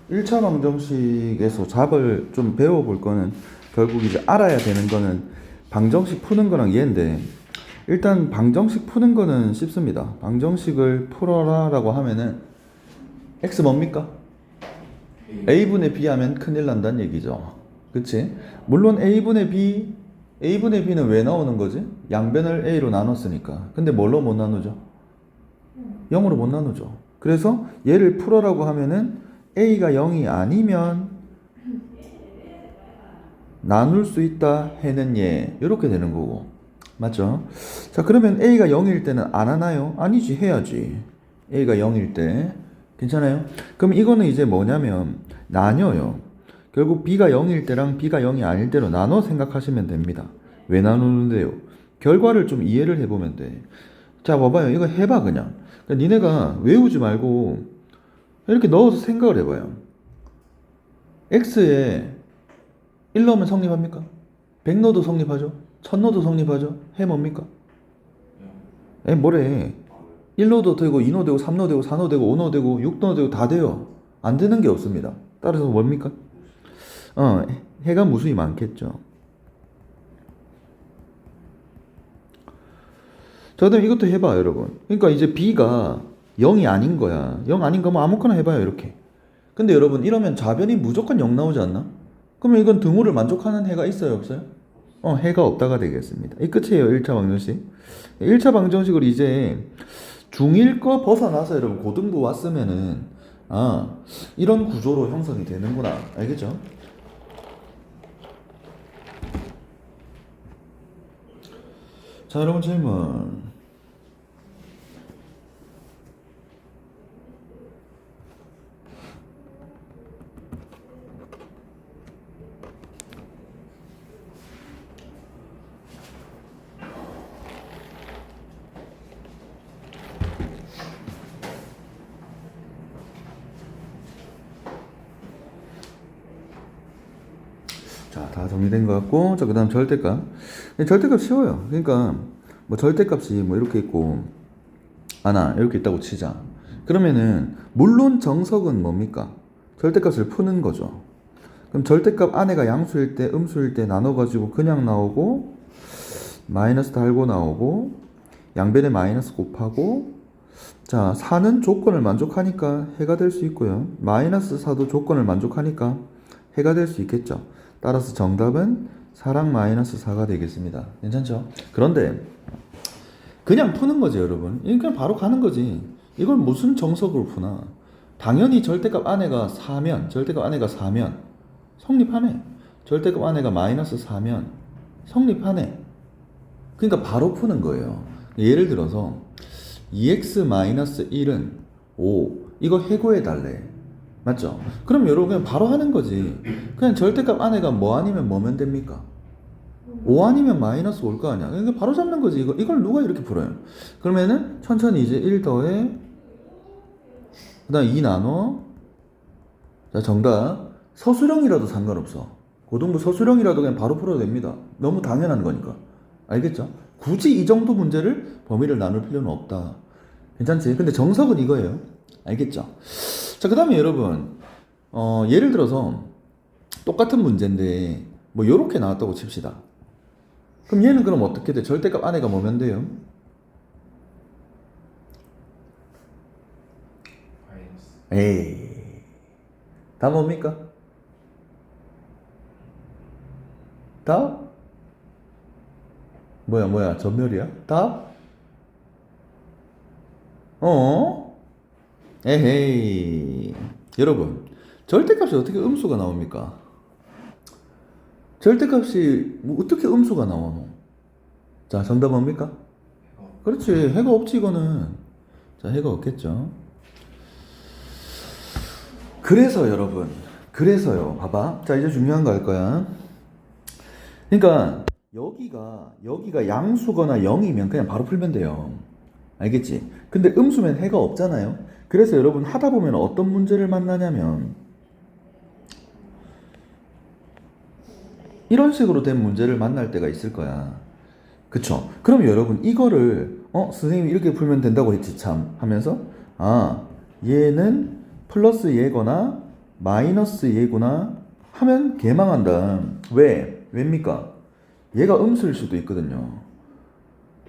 1차 방정식에서 답을 좀 배워볼 거는 결국 이제 알아야 되는 거는 방정식 푸는 거랑 얘인데, 일단 방정식 푸는 거는 쉽습니다. 방정식을 풀어라 라고 하면은 x 뭡니까? a분의 b 하면 큰일 난다는 얘기죠. 그치? 물론 a분의 b는 왜 나오는 거지? 양변을 a로 나눴으니까. 근데 뭘로 못 나누죠? 0으로 못 나누죠. 그래서 얘를 풀어라고 하면은 a가 0이 아니면 나눌 수 있다 해는 얘, 이렇게 되는 거고. 맞죠? 자, 그러면 a가 0일 때는 안 하나요? 아니지, 해야지. a가 0일 때. 괜찮아요? 그럼 이거는 이제 뭐냐면 나뉘어요. 결국 b가 0일 때랑 b가 0이 아닐 때로 나눠 생각하시면 됩니다. 왜 나누는데요? 결과를 좀 이해를 해보면 돼. 자, 봐봐요. 이거 해봐, 그냥. 그러니까 니네가 외우지 말고 이렇게 넣어서 생각을 해봐요. x에 1 넣으면 성립합니까? 100 넣어도 성립하죠? 1000 넣어도 성립하죠? 해 뭡니까? 뭐래. 1 넣어도 되고 2 넣어도 되고 3 넣어도 되고 4 넣어도 되고 5 넣어도 되고 6 넣어도 되고 다 돼요. 안 되는 게 없습니다. 따라서 뭡니까? 해가 무수히 많겠죠. 자, 그다음 이것도 해봐, 여러분. 그러니까 이제 b가 0이 아닌 거야. 0 아닌 거면 아무거나 해봐요, 이렇게. 근데 여러분, 이러면 좌변이 무조건 0 나오지 않나? 그러면 이건 등호를 만족하는 해가 있어요, 없어요? 해가 없다가 되겠습니다. 이 끝이에요, 1차 방정식. 1차 방정식을 이제 중1 거 벗어나서 여러분 고등부 왔으면은 이런 구조로 형성이 되는구나. 알겠죠? 자, 여러분 질문. 자, 다 정리된 것 같고, 자, 그 다음 절대값. 절대값 쉬워요. 그러니까, 뭐 절대값이 뭐 이렇게 있고, 하나, 이렇게 있다고 치자. 그러면은, 물론 정석은 뭡니까? 절대값을 푸는 거죠. 그럼 절대값 안에가 양수일 때, 음수일 때 나눠가지고 그냥 나오고, 마이너스 달고 나오고, 양변에 마이너스 곱하고, 자, 4는 조건을 만족하니까 해가 될 수 있고요. 마이너스 4도 조건을 만족하니까 해가 될 수 있겠죠. 따라서 정답은 4랑 마이너스 4가 되겠습니다. 괜찮죠? 그런데 그냥 푸는 거지, 여러분. 그냥 바로 가는 거지. 이걸 무슨 정석으로 푸나? 당연히 절대값 안에가 4면, 절대값 안에가 4면 성립하네. 절대값 안에가 마이너스 4면 성립하네. 그러니까 바로 푸는 거예요. 예를 들어서 2x-1은 5. 이거 해고해 달래. 맞죠? 그럼 여러분 그냥 바로 하는 거지. 그냥 절대값 안에가 뭐 아니면 뭐면 됩니까? 5 아니면 마이너스 올 거 아니야. 그러니까 바로 잡는 거지. 이걸 누가 이렇게 풀어요? 그러면은 천천히 이제 1 더해, 그 다음 2 나눠. 자, 정답. 서술형이라도 상관없어. 고등부 서술형이라도 그냥 바로 풀어도 됩니다. 너무 당연한 거니까. 알겠죠? 굳이 이 정도 문제를 범위를 나눌 필요는 없다. 괜찮지? 근데 정석은 이거예요. 알겠죠? 자, 그 다음에 여러분, 예를 들어서 똑같은 문제인데 뭐 요렇게 나왔다고 칩시다. 그럼 얘는 그럼 어떻게 돼? 절대값 안에가 뭐면 돼요? 에이, 다 뭡니까? 다? 뭐야, 전멸이야? 다? 에헤이. 여러분, 절대값이 어떻게 음수가 나옵니까? 절대값이 뭐 어떻게 음수가 나오노? 자, 정답 뭡니까? 그렇지, 해가 없지 이거는. 자, 해가 없겠죠. 그래서 여러분, 그래서요. 봐봐. 자, 이제 중요한 거 할 거야. 그러니까 여기가 양수거나 0이면 그냥 바로 풀면 돼요. 알겠지? 근데 음수면 해가 없잖아요. 그래서 여러분 하다 보면 어떤 문제를 만나냐면 이런 식으로 된 문제를 만날 때가 있을 거야. 그쵸? 그럼 여러분 이거를 선생님이 이렇게 풀면 된다고 했지 참 하면서 얘는 플러스 얘거나 마이너스 얘구나 하면 개망한다. 왜? 왜입니까? 얘가 음수일 수도 있거든요.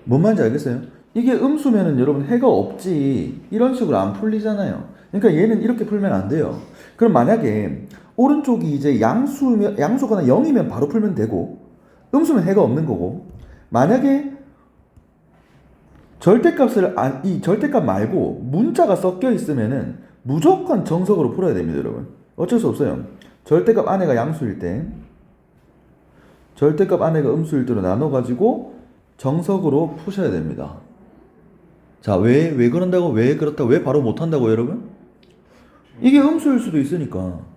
뭔 말인지 알겠어요? 이게 음수면은 여러분 해가 없지 이런 식으로 안 풀리잖아요. 그러니까 얘는 이렇게 풀면 안 돼요. 그럼 만약에 오른쪽이 이제 양수거나 0이면 바로 풀면 되고 음수면 해가 없는 거고, 만약에 이 절대값 말고 문자가 섞여 있으면은 무조건 정석으로 풀어야 됩니다, 여러분. 어쩔 수 없어요. 절대값 안에가 양수일 때, 절대값 안에가 음수일 때로 나눠가지고 정석으로 푸셔야 됩니다. 자, 왜 그런다고? 왜 그렇다고? 왜 바로 못한다고, 여러분? 이게 음수일 수도 있으니까.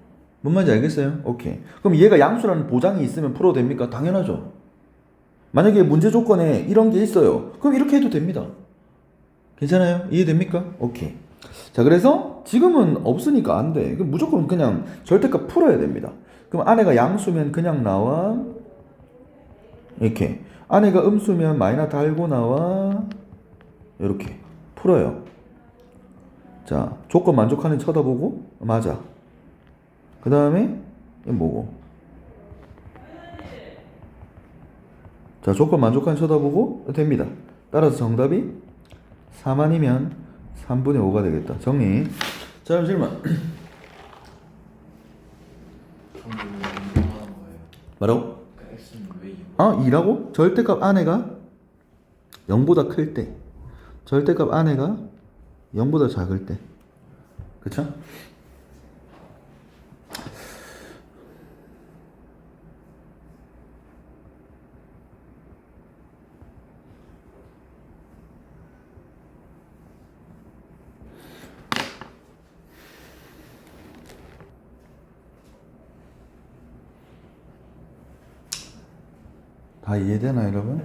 뭔 말인지 알겠어요? 오케이. 그럼 얘가 양수라는 보장이 있으면 풀어도 됩니까? 당연하죠. 만약에 문제 조건에 이런 게 있어요. 그럼 이렇게 해도 됩니다. 괜찮아요? 이해됩니까? 오케이. 자, 그래서 지금은 없으니까 안 돼. 그럼 무조건 그냥 절대값 풀어야 됩니다. 그럼 안에가 양수면 그냥 나와. 이렇게. 안에가 음수면 마이너스 달고 나와. 이렇게 풀어요. 자, 조건 만족하는 쳐다보고 맞아. 그 다음에 뭐고? 자, 조건 만족하는 쳐다보고 됩니다. 따라서 정답이 4 아니면 3분의 5가 되겠다. 정리. 자, 그럼 질문. 뭐라고? 아, 2라고? 절대값 안에가 0보다 클 때, 절대값 안에가 0보다 작을 때. 그쵸? 다 이해되나, 여러분?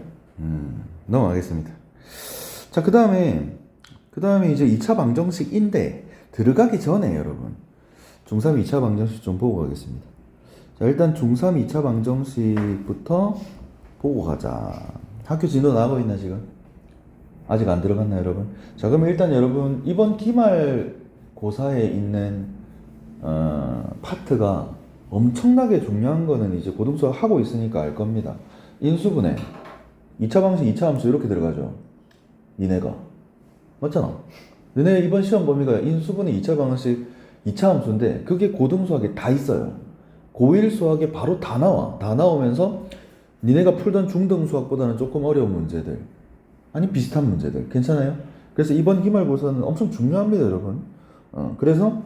넘어가겠습니다. 자, 그 다음에 이제 2차 방정식인데, 들어가기 전에 여러분, 중3 2차 방정식 좀 보고 가겠습니다. 자, 일단 중3 2차 방정식부터 보고 가자. 학교 진도 나가고 있나, 지금? 아직 안 들어갔나, 여러분? 자, 그럼 일단 여러분, 이번 기말고사에 있는, 파트가 엄청나게 중요한 거는 이제 고등수학 하고 있으니까 알 겁니다. 인수분해. 2차 방식, 2차 함수 이렇게 들어가죠. 니네가. 맞잖아. 너네 이번 시험 범위가 인수분해 2차 방식 2차 함수인데 그게 고등수학에 다 있어요. 고1 수학에 바로 다 나와. 다 나오면서 니네가 풀던 중등 수학보다는 조금 어려운 문제들, 아니 비슷한 문제들. 괜찮아요? 그래서 이번 기말고사는 엄청 중요합니다, 여러분. 그래서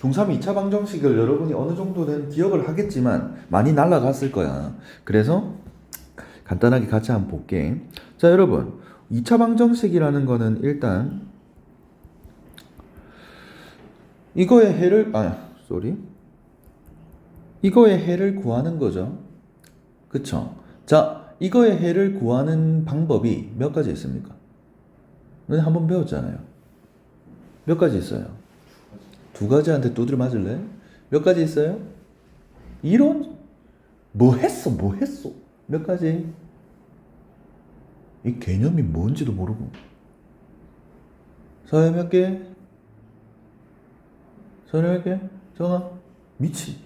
중3 2차 방정식을 여러분이 어느 정도는 기억을 하겠지만 많이 날라갔을 거야. 그래서 간단하게 같이 한번 볼게. 자, 여러분, 2차 방정식이라는 거는 일단 이거의 해를 구하는 거죠. 그쵸? 자, 이거의 해를 구하는 방법이 몇 가지 있습니까? 너네 한번 배웠잖아요. 몇 가지 있어요? 두 가지한테 두드려 맞을래? 몇 가지 있어요? 이론? 뭐 했어? 몇 가지? 이 개념이 뭔지도 모르고. 서해 몇 개? 서해 몇 개? 정아? 미치.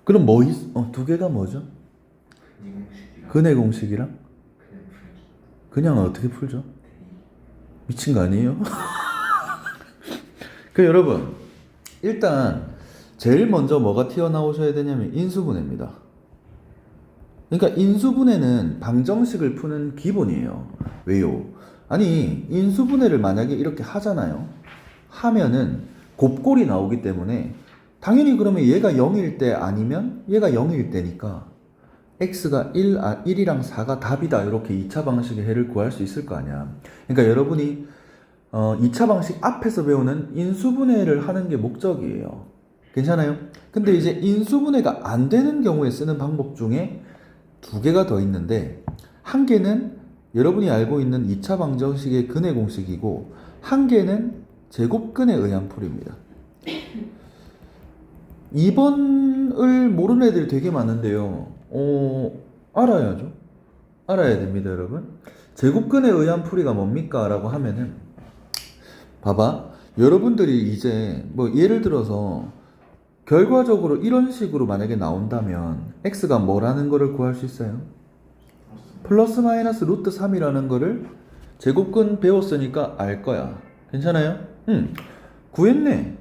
그럼 뭐 두 개가 뭐죠? 근해 공식이랑? 그냥 어떻게 풀죠? 미친 거 아니에요? 그 여러분, 일단 제일 먼저 뭐가 튀어나오셔야 되냐면 인수분해입니다. 그러니까 인수분해는 방정식을 푸는 기본이에요. 왜요? 아니, 인수분해를 만약에 이렇게 하잖아요. 하면은 곱골이 나오기 때문에 당연히 그러면 얘가 0일 때 아니면 얘가 0일 때니까 x가 1이랑 4가 답이다. 이렇게 2차 방식의 해를 구할 수 있을 거 아니야. 그러니까 여러분이 2차 방식 앞에서 배우는 인수분해를 하는 게 목적이에요. 괜찮아요? 근데 이제 인수분해가 안 되는 경우에 쓰는 방법 중에 두 개가 더 있는데, 한 개는 여러분이 알고 있는 2차 방정식의 근해 공식이고, 한 개는 제곱근에 의한 풀이입니다. 2번을 모르는 애들이 되게 많은데요. 알아야죠. 알아야 됩니다, 여러분. 제곱근에 의한 풀이가 뭡니까? 라고 하면은, 봐봐. 여러분들이 이제 뭐 예를 들어서 결과적으로 이런 식으로 만약에 나온다면 x가 뭐라는 거를 구할 수 있어요? 플러스 마이너스 루트 3이라는 거를 제곱근 배웠으니까 알 거야. 괜찮아요? 구했네.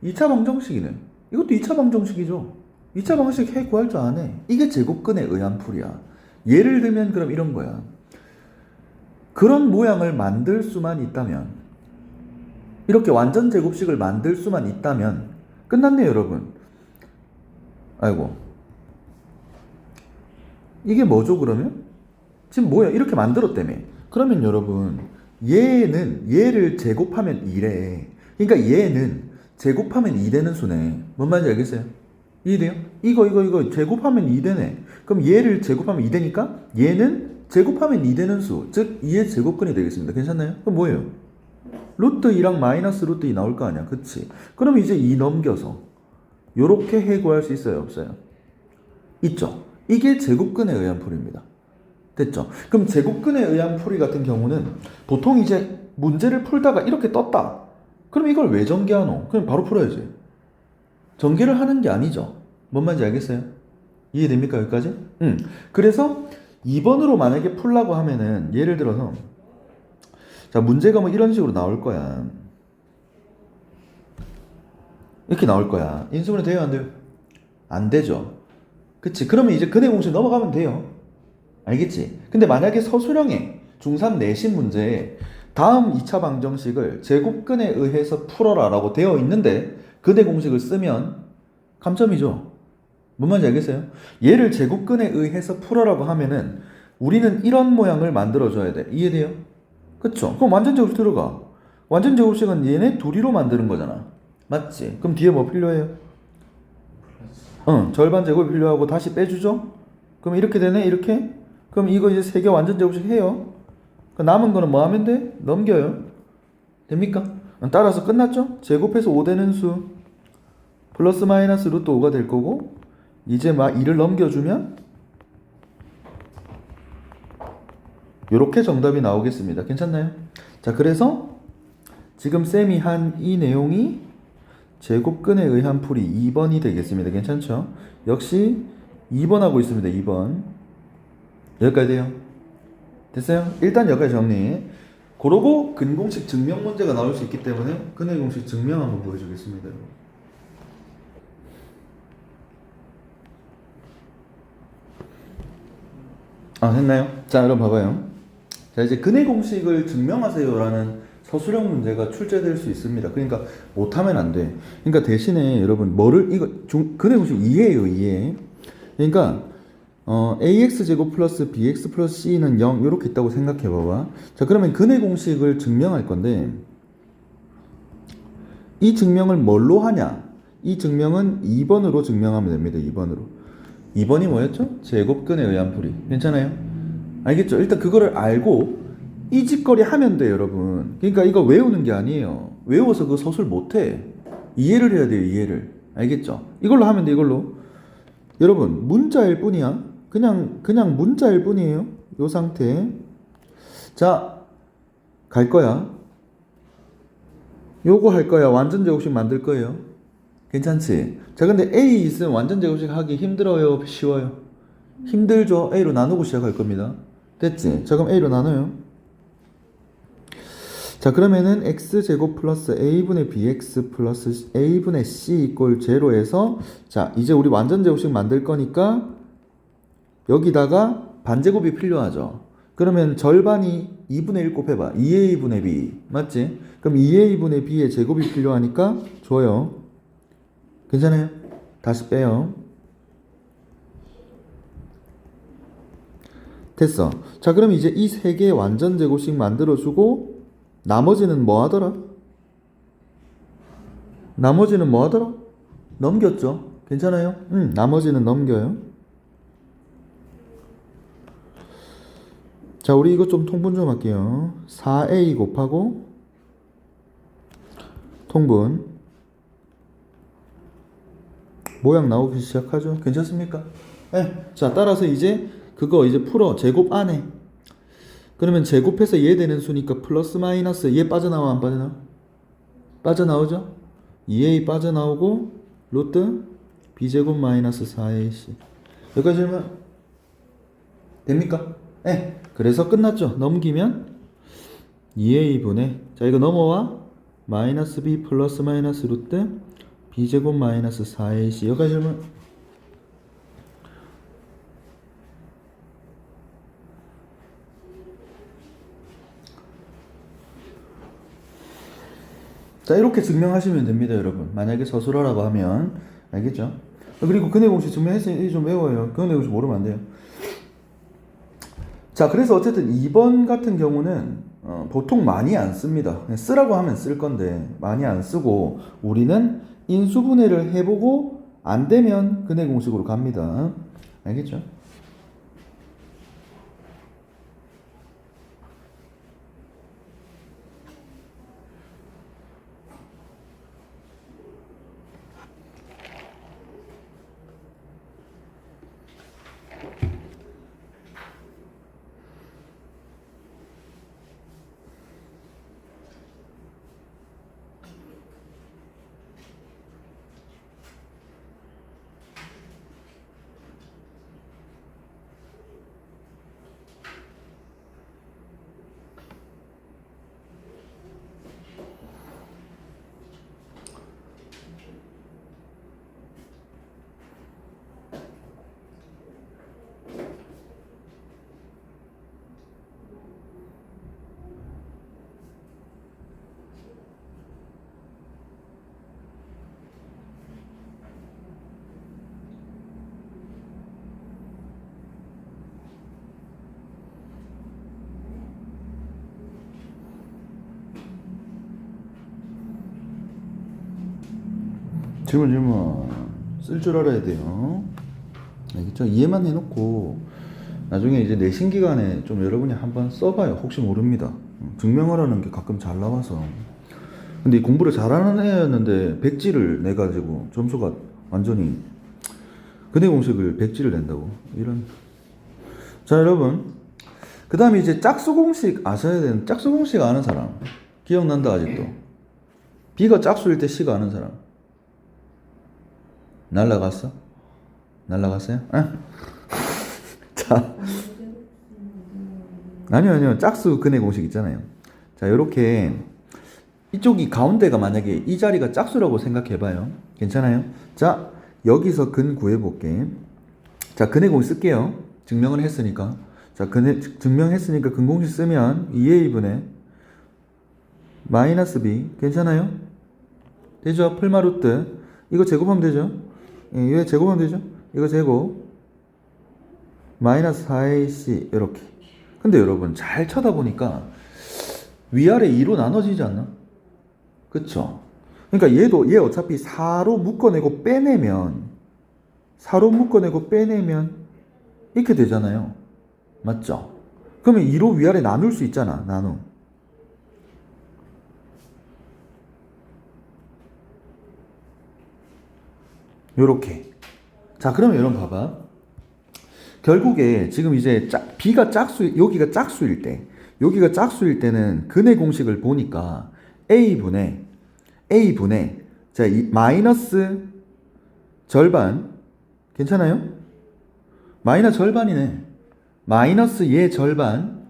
2차 방정식이네. 이것도 2차 방정식이죠. 2차 방정식 해 구할 줄 아네. 이게 제곱근에 의한 풀이야. 예를 들면 그럼 이런 거야. 그런 모양을 만들 수만 있다면, 이렇게 완전 제곱식을 만들 수만 있다면 끝났네요, 여러분. 아이고, 이게 뭐죠 그러면? 지금 뭐야? 이렇게 만들었다며. 그러면 여러분, 얘를 제곱하면 2래. 그러니까 얘는 제곱하면 2되는 수네. 뭔 말인지 알겠어요? 이해돼요? 이거 제곱하면 2되네. 그럼 얘를 제곱하면 2되니까 얘는 제곱하면 2되는 수, 즉 2의 제곱근이 되겠습니다. 괜찮나요? 그럼 뭐예요? 루트 2랑 마이너스 루트 2 나올 거 아니야. 그치? 그럼 이제 2 넘겨서 요렇게 해구할 수 있어요? 없어요? 있죠. 이게 제곱근에 의한 풀이입니다. 됐죠? 그럼 제곱근에 의한 풀이 같은 경우는 보통 이제 문제를 풀다가 이렇게 떴다. 그럼 이걸 왜 전개하노? 그럼 바로 풀어야지. 전개를 하는 게 아니죠. 뭔 말인지 알겠어요? 이해됩니까? 여기까지? 그래서 2번으로 만약에 풀라고 하면은 예를 들어서 자, 문제가 뭐 이런 식으로 나올 거야. 이렇게 나올 거야. 인수분해 돼요? 안 돼요? 안 되죠. 그치? 그러면 이제 근해 공식 넘어가면 돼요. 알겠지? 근데 만약에 서술형의 중3 내신 문제에 다음 2차 방정식을 제곱근에 의해서 풀어라 라고 되어 있는데 근해 공식을 쓰면 감점이죠. 뭔 말인지 알겠어요? 얘를 제곱근에 의해서 풀어라고 하면은 우리는 이런 모양을 만들어줘야 돼. 이해돼요? 그쵸? 그럼 완전 제곱식 들어가. 완전 제곱식은 얘네 둘이로 만드는 거잖아. 맞지? 그럼 뒤에 뭐 필요해요? 절반 제곱이 필요하고 다시 빼주죠? 그럼 이렇게 되네? 이렇게? 그럼 이거 이제 3개 완전 제곱식 해요. 남은 거는 뭐 하면 돼? 넘겨요. 됩니까? 따라서 끝났죠? 제곱해서 5 되는 수 플러스 마이너스 루트 5가 될 거고 이제 막 2를 넘겨주면 요렇게 정답이 나오겠습니다. 괜찮나요? 자, 그래서 지금 쌤이 한 이 내용이 제곱근에 의한 풀이 2번이 되겠습니다. 괜찮죠? 역시 2번 하고 있습니다. 2번. 여기까지 돼요? 됐어요? 일단 여기까지 정리. 그러고 근공식 증명 문제가 나올 수 있기 때문에 근해 공식 증명 한번 보여주겠습니다. 했나요? 자, 여러분 봐봐요. 자, 이제 근해 공식을 증명하세요라는 서술형 문제가 출제될 수 있습니다. 그러니까 못하면 안 돼. 그러니까 대신에 여러분 근해 공식 이해예요, 이해. 그러니까 ax 제곱 플러스 bx 플러스 c는 0 이렇게 있다고 생각해 봐봐. 자, 그러면 근해 공식을 증명할 건데 이 증명을 뭘로 하냐? 이 증명은 2번으로 증명하면 됩니다. 2번으로. 2번이 뭐였죠? 제곱근에 의한 풀이. 괜찮아요? 알겠죠? 일단 그거를 알고 이 짓거리 하면 돼요, 여러분. 그러니까 이거 외우는 게 아니에요. 외워서 그 서술 못해. 이해를 해야 돼요, 이해를. 알겠죠? 이걸로 하면 돼, 이걸로. 여러분, 문자일 뿐이야. 그냥 문자일 뿐이에요. 요 상태. 자, 갈 거야. 요거 할 거야. 완전 제곱식 만들 거예요. 괜찮지? 자, 근데 A 있으면 완전 제곱식 하기 힘들어요? 쉬워요? 힘들죠? A로 나누고 시작할 겁니다. 됐지? 자, 그럼 A로 나눠요. 자, 그러면은 x제곱 플러스 a분의 bx 플러스 a분의 c 이꼴 제로에서 자, 이제 우리 완전 제곱식 만들 거니까 여기다가 반제곱이 필요하죠. 그러면 절반이 2분의 1 곱해봐. 2a분의 b. 맞지? 그럼 2a분의 b의 제곱이 필요하니까 줘요. 괜찮아요? 다시 빼요. 됐어. 자, 그럼 이제 이 세 개의 완전 제곱식 만들어주고 나머지는 뭐 하더라? 나머지는 뭐 하더라? 넘겼죠? 괜찮아요? 나머지는 넘겨요. 자, 우리 이거 좀 통분 좀 할게요. 4a 곱하고 통분 모양 나오기 시작하죠? 괜찮습니까? 네. 자, 따라서 이제 그거 이제 풀어. 제곱 안에. 그러면 제곱해서 얘 되는 수니까 플러스 마이너스 얘 빠져나와 안 빠져나와? 빠져나오죠? 2a 빠져나오고 루트 b제곱 마이너스 4ac. 여기까지 질문 됩니까? 네. 그래서 끝났죠. 넘기면 2a분의, 자 이거 넘어와 마이너스 b 플러스 마이너스 루트 b제곱 마이너스 4ac. 여기까지 질문. 자 이렇게 증명하시면 됩니다 여러분. 만약에 서술하라고 하면. 알겠죠? 그리고 근해 공식 증명했으니 좀 외워요. 근해 공식 모르면 안 돼요. 자 그래서 어쨌든 2번 같은 경우는 보통 많이 안 씁니다. 그냥 쓰라고 하면 쓸 건데 많이 안 쓰고 우리는 인수분해를 해보고 안 되면 근해 공식으로 갑니다. 알겠죠? 질문 쓸 줄 알아야 돼요. 알겠죠? 이해만 해놓고 나중에 이제 내신 기간에 좀 여러분이 한번 써봐요. 혹시 모릅니다. 증명하라는 게 가끔 잘 나와서. 근데 이 공부를 잘하는 애였는데 백지를 내가지고 점수가 완전히 근해 공식을 백지를 낸다고 이런. 자 여러분 그 다음에 이제 짝수 공식 아셔야 되는. 짝수 공식 아는 사람 기억난다 아직도? B가 짝수일 때 C가 아는 사람 날라갔어? 날라갔어요? 자 아니요 짝수 근해 공식 있잖아요. 자 요렇게 이쪽이 가운데가 만약에 이 자리가 짝수라고 생각해봐요. 괜찮아요? 자 여기서 근 구해볼게. 자 근해 공식 쓸게요. 증명을 했으니까. 자 증명했으니까 근공식 쓰면 2a분의 마이너스 b. 괜찮아요? 되죠? 풀마 루트 이거 제곱하면 되죠? 이거 제곱하면 되죠? 이거 제곱 마이너스 4ac 이렇게. 근데 여러분 잘 쳐다보니까 위아래 2로 나눠지지 않나? 그쵸? 그러니까 얘 어차피 4로 묶어내고 빼내면 이렇게 되잖아요. 맞죠? 그러면 2로 위아래 나눌 수 있잖아. 나누. 요렇게. 자 그러면 여러분 봐봐. 결국에 지금 이제 B가 여기가 짝수일 때는 근해 공식을 보니까 A분의 자 이 마이너스 절반. 괜찮아요? 마이너스 절반이네. 마이너스 얘 절반.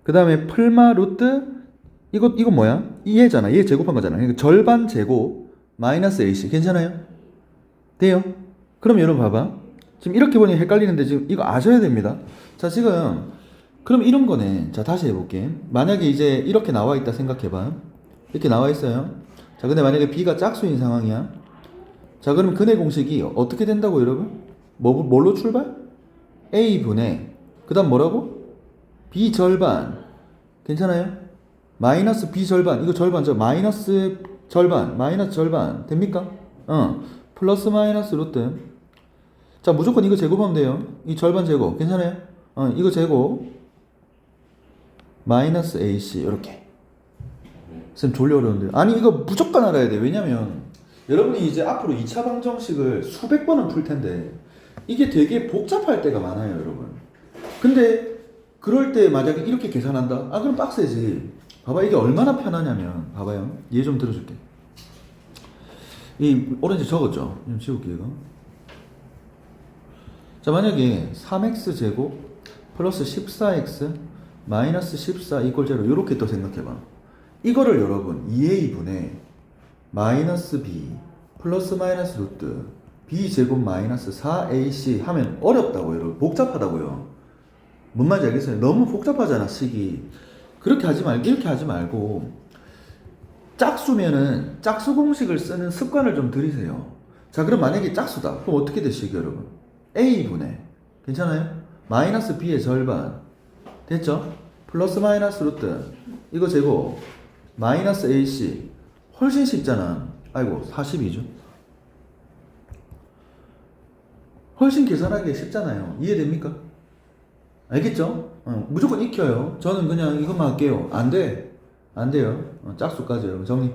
그 다음에 풀마 루트 이거 뭐야? 얘잖아. 얘 제곱한 거잖아. 그러니까 절반 제곱 마이너스 AC. 괜찮아요? 돼요? 그럼 여러분 봐봐. 지금 이렇게 보니 헷갈리는데 지금 이거 아셔야 됩니다. 자 지금 그럼 이런 거네. 자 다시 해볼게. 만약에 이제 이렇게 나와 있다 생각해봐. 이렇게 나와 있어요. 자 근데 만약에 B가 짝수인 상황이야. 자 그럼 근해 공식이 어떻게 된다고 여러분? 뭘로 출발? A분의 그 다음 뭐라고? B 절반. 괜찮아요? 마이너스 B 절반. 이거 절반 마이너스 절반 됩니까? 플러스 마이너스 루트. 자 무조건 이거 제곱하면 돼요. 이 절반 제곱. 괜찮아요? 이거 제곱 마이너스 AC 이렇게. 쌤 졸려 어려운데. 아니 이거 무조건 알아야 돼. 왜냐면 여러분이 이제 앞으로 2차 방정식을 수백 번은 풀 텐데 이게 되게 복잡할 때가 많아요 여러분. 근데 그럴 때 만약에 이렇게 계산한다? 아 그럼 빡세지. 봐봐 이게 얼마나 편하냐면 봐봐요. 얘 좀 들어줄게. 이 오렌지 적었죠? 좀 지울게요 이거. 자, 만약에 3x 제곱 플러스 14x 마이너스 14 이꼴 제로 이렇게 또 생각해봐. 이거를 여러분 2a분의 마이너스 b 플러스 마이너스 루트 b 제곱 마이너스 4ac 하면 어렵다고요 여러분. 복잡하다고요. 뭔 말인지 알겠어요? 너무 복잡하잖아 식이. 그렇게 하지 말고 이렇게 하지 말고 짝수면은 짝수 공식을 쓰는 습관을 좀 들이세요. 자, 그럼 만약에 짝수다. 그럼 어떻게 되시게 여러분? a분의 괜찮아요? 마이너스 b의 절반 됐죠? 플러스 마이너스 루트 이거 제곱 마이너스 ac 훨씬 쉽잖아. 아이고 42죠. 훨씬 계산하기 쉽잖아요. 이해됩니까? 알겠죠? 무조건 익혀요. 저는 그냥 이것만 할게요. 안 돼. 안 돼요. 짝수까지 여러분 정리.